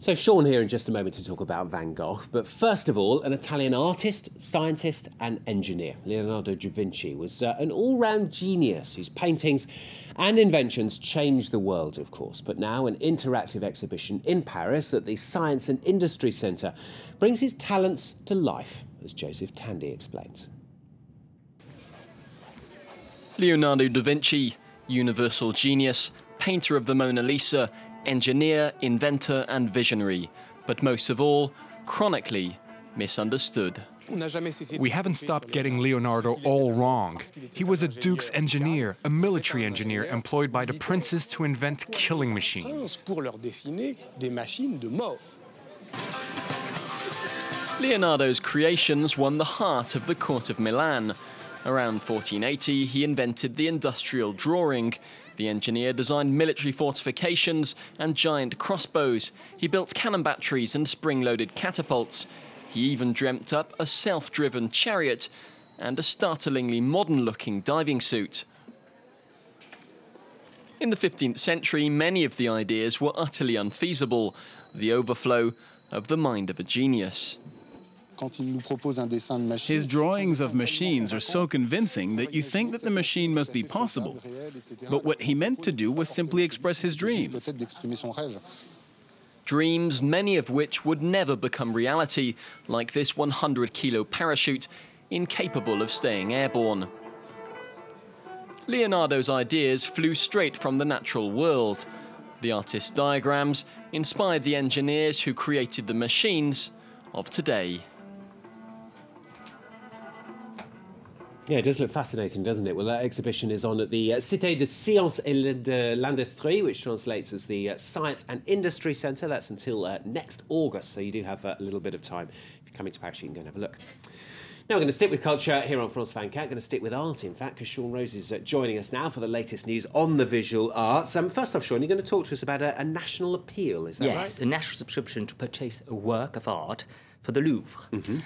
So Sean here in just a moment to talk about Van Gogh, but first of all, an Italian artist, scientist and engineer. Leonardo da Vinci was an all-round genius whose paintings and inventions changed the world, of course. But now an interactive exhibition in Paris at the Science and Industry Centre brings his talents to life, as Joseph Tandy explains. Leonardo da Vinci, universal genius, painter of the Mona Lisa, engineer, inventor and visionary, but most of all, chronically misunderstood. We haven't stopped getting Leonardo all wrong. He was a Duke's engineer, a military engineer employed by the princes to invent killing machines. Leonardo's creations won the heart of the court of Milan. Around 1480, he invented the industrial drawing. The engineer designed military fortifications and giant crossbows. He built cannon batteries and spring-loaded catapults. He even dreamt up a self-driven chariot and a startlingly modern-looking diving suit. In the 15th century, many of the ideas were utterly unfeasible, the overflow of the mind of a genius. His drawings of machines are so convincing that you think that the machine must be possible. But what he meant to do was simply express his dreams. Dreams, many of which would never become reality, like this 100-kilo parachute, incapable of staying airborne. Leonardo's ideas flew straight from the natural world. The artist's diagrams inspired the engineers who created the machines of today. Yeah, it does look fascinating, doesn't it? Well, that exhibition is on at the Cité de Sciences et de l'Industrie, which translates as the Science and Industry Centre. That's until next August, so you do have a little bit of time. If you're coming to Paris, you can go and have a look. Now we're going to stick with culture here on France 24. Going to stick with art, in fact, because Sean Rose is joining us now for the latest news on the visual arts. First off, Sean, you're going to talk to us about a national appeal, is that right? Yes, a national subscription to purchase a work of art for the Louvre.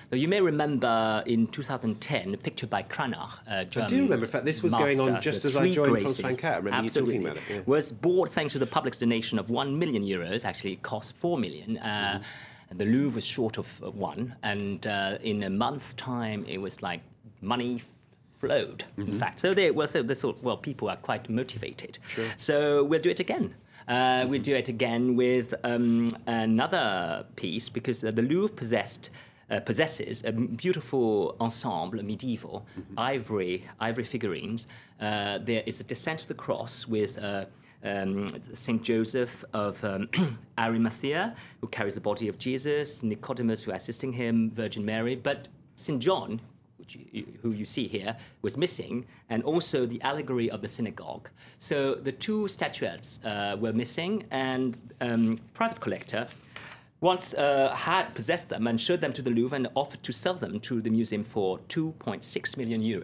So you may remember in 2010 a picture by Cranach, German I do remember. In fact, this was going on just as I joined France 24. I remember you talking about it. Yeah. Was bought thanks to the public's donation of €1 million. Actually, it cost €4 million. And the Louvre was short of one. And in a month's time, it was like money flowed, in fact. So they thought, well, people are quite motivated. Sure. So we'll do it again. We do it again with another piece, because the Louvre possesses a beautiful ensemble, medieval, ivory figurines. There is a Descent of the Cross with St. Joseph of Arimathea, who carries the body of Jesus, Nicodemus, who is assisting him, Virgin Mary, but St. John, who you see here, was missing, and also the allegory of the synagogue. So the two statuettes were missing, and private collector once had possessed them and showed them to the Louvre and offered to sell them to the museum for €2.6 million.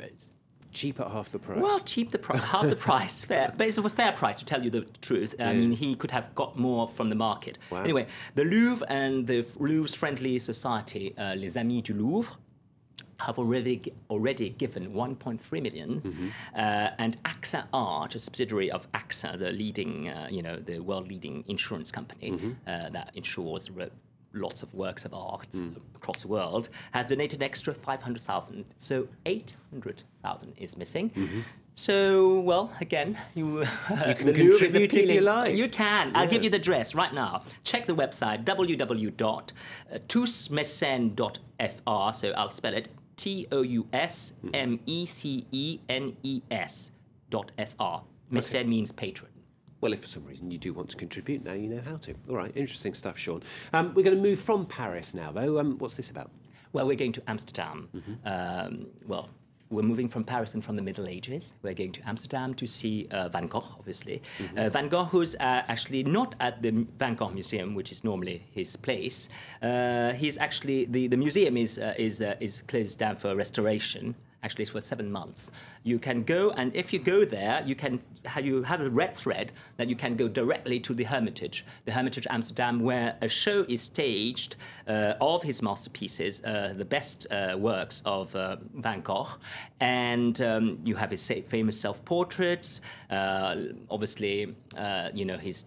Cheap at half the price. Well, half the price, fair. But it's a fair price, to tell you the truth. I mean, he could have got more from the market. Wow. Anyway, the Louvre and the Louvre's friendly society, Les Amis du Louvre, have already given 1.3 million, and AXA Art, a subsidiary of AXA, the leading, the world-leading insurance company that insures lots of works of art across the world, has donated an extra 500,000. So 800,000 is missing. So, well, again, you can contribute if you like. You can. Yeah. I'll give you the address right now. Check the website, www.tousmecenes.fr, so I'll spell it, TOUSMECENES.fr. Mécène means patron. Well, if for some reason you do want to contribute, now you know how to. All right, interesting stuff, Sean. We're going to move from Paris now, though. What's this about? Well, we're going to Amsterdam. Well, we're moving from Paris and from the Middle Ages. We're going to Amsterdam to see Van Gogh, obviously. Van Gogh, who's actually not at the Van Gogh Museum, which is normally his place. He's actually, the museum is closed down for restoration. Actually, it's for 7 months. You can go, and if you go there, you have a red thread that you can go directly to the Hermitage Amsterdam, where a show is staged of his masterpieces, the best works of Van Gogh, and you have his famous self-portraits. Obviously, his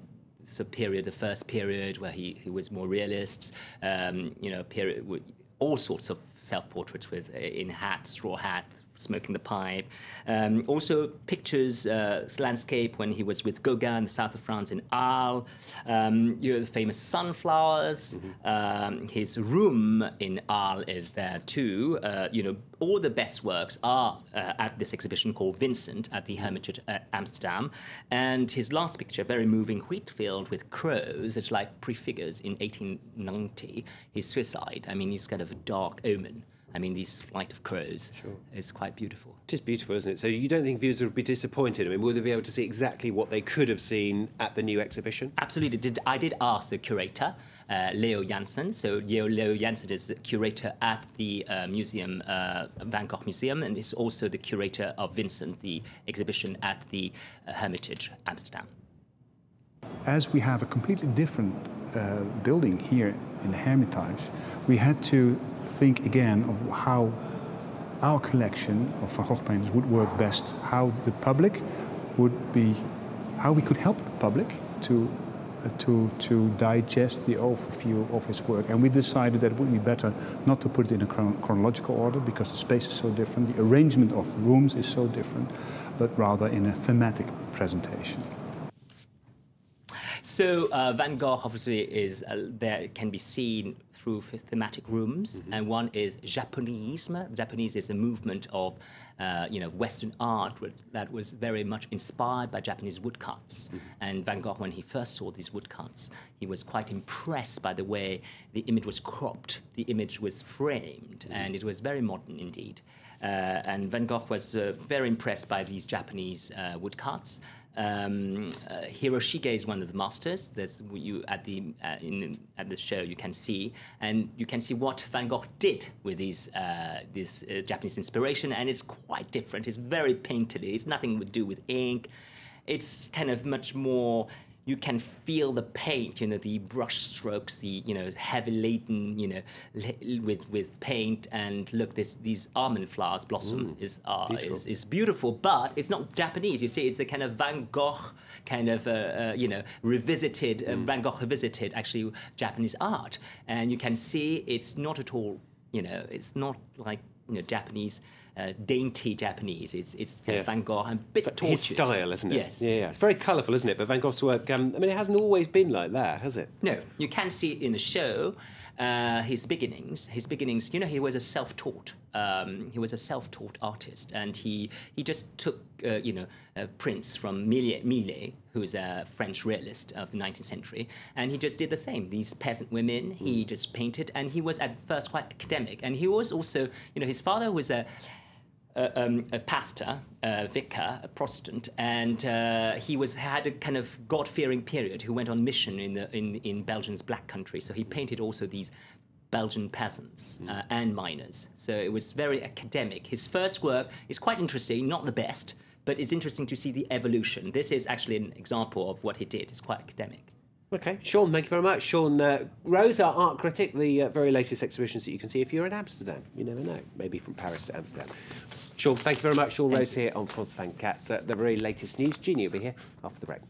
period, the first period where he was more realist, you know, period with all sorts of self-portraits with in hat, straw hat, smoking the pipe. Also pictures, landscape when he was with Gauguin in the south of France in Arles. You know, the famous sunflowers. His room in Arles is there too. You know, all the best works are at this exhibition called Vincent at the Hermitage at Amsterdam. And his last picture, very moving, wheat field with crows. It's like prefigures in 1890 his suicide. I mean, he's kind of a dark omen. I mean, this flight of crows is quite beautiful. It is beautiful, isn't it? So you don't think viewers would be disappointed? I mean, will they be able to see exactly what they could have seen at the new exhibition? Absolutely. I did ask the curator, Leo Janssen. So Leo Janssen is the curator at the museum, Van Gogh Museum, and is also the curator of Vincent, the exhibition at the Hermitage, Amsterdam. As we have a completely different building here in the Hermitage, we had to think again of how our collection of Van Gogh paintings would work best, how the public would be, how we could help the public to digest the overview of his work. And we decided that it would be better not to put it in a chronological order because the space is so different, the arrangement of rooms is so different, but rather in a thematic presentation. So Van Gogh obviously is there can be seen through thematic rooms, and one is Japonisme. Japanese is a movement of you know, Western art that was very much inspired by Japanese woodcuts. And Van Gogh, when he first saw these woodcuts, he was quite impressed by the way the image was cropped, the image was framed, and it was very modern indeed. And Van Gogh was very impressed by these Japanese woodcuts. Hiroshige is one of the masters. There's at the show you can see, and you can see what Van Gogh did with these this Japanese inspiration, and it's quite different. It's very painterly. It's nothing to do with ink. It's kind of much more. You can feel the paint, you know, the brush strokes, the, you know, heavy laden, you know, with paint. And look, these almond flowers blossom is beautiful, but it's not Japanese. You see, it's the kind of Van Gogh kind of, you know, revisited, Van Gogh revisited actually Japanese art. And you can see it's not at all, you know, it's not like, you know, Japanese, dainty Japanese. It's kind of Van Gogh and a bit tortured. His style, isn't it? Yes. Yeah. It's very colourful, isn't it? But Van Gogh's work, I mean, it hasn't always been like that, has it? No. You can see in the show his beginnings. You know, he was a self-taught. He was a self-taught artist, and he just took you know, prints from Millet, who's a French realist of the 19th century, and he just did the same. These peasant women, he just painted, and he was at first quite academic, and he was also, you know, his father was a pastor, a vicar, a Protestant, and he had a kind of God-fearing period. He went on mission in Belgium's Black Country, so he painted also these Belgian peasants and miners. So it was very academic. His first work is quite interesting, not the best, but it's interesting to see the evolution. This is actually an example of what he did. It's quite academic. Okay, Sean, thank you very much. Sean Rose, our art critic, the very latest exhibitions that you can see if you're in Amsterdam. You never know, maybe from Paris to Amsterdam. Sean, thank you very much. Sean Rose here on France 24, the very latest news. Jeannie will be here after the break.